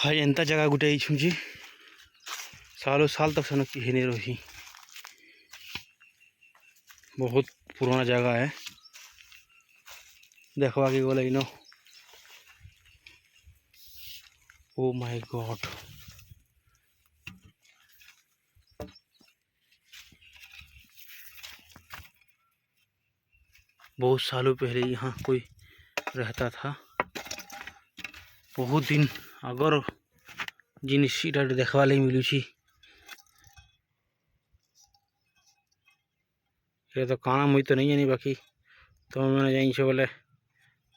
हाय एंता जगह गुटे छुंजी सालों साल तक सनक की नहीं रही। बहुत पुराना जगह है देखवा के बोले इनो। ओ माय गॉड, बहुत सालों पहले यहाँ कोई रहता था। बहुत दिन अगर जिनिस देखवा लगी मिलू छी। ये तो काना मुई तो नहीं जानी, बाकी तो मैंने जानी बोले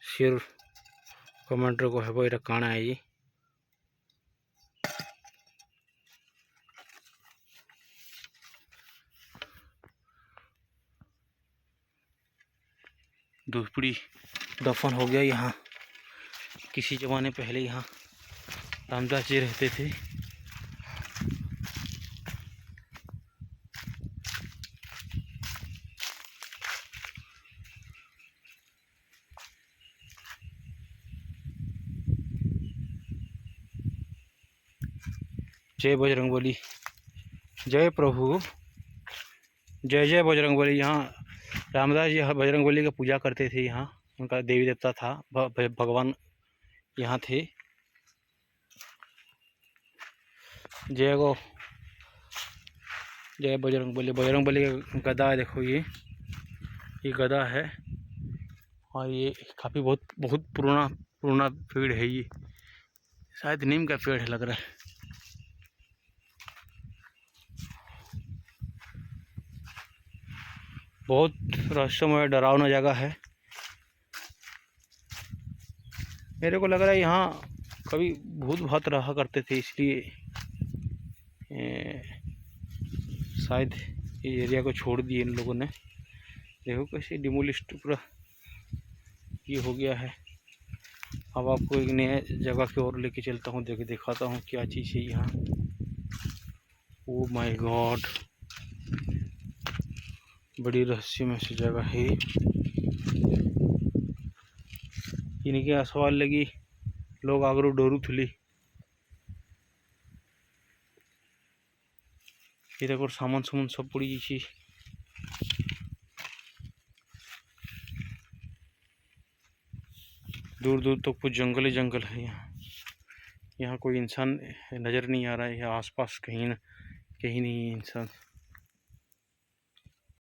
श्योर कमेंटर को है ये काना है जी। दूसरी दफन हो गया यहाँ। किसी जमाने पहले यहाँ रामदास जी रहते थे। जय बजरंगबली, जय प्रभु, जय जय बजरंगबली। यहाँ रामदास जी बजरंगबली का पूजा करते थे। यहाँ उनका देवी देवता था, भगवान यहाँ थे। जय गो, जय बजरंगबली। बजरंगबली का गदा है, देखो ये गदा है। और ये काफ़ी बहुत पुराना पेड़ है। ये शायद नीम का पेड़ है लग रहा है। बहुत रहस्यमय डरावना जगह है। मेरे को लग रहा है यहाँ कभी भूत भात रहा करते थे, इसलिए शायद ये एरिया को छोड़ दिए इन लोगों ने। देखो कैसे डिमोलिस्ट पूरा ये हो गया है। अब आपको एक नया जगह की ओर लेके चलता हूँ, दिखाता हूँ क्या चीज़ है यहाँ। ओ माय गॉड, बड़ी रहस्यमय सी जगह है। इनके आसवाल लगी लोग आगरू डोरू थुली। ये देखो सामान सब पड़ी छी। दूर दूर तक कुछ जंगल ही जंगल है। यहाँ कोई इंसान नज़र नहीं आ रहा है। यहाँ आसपास कहीं नहीं है इंसान।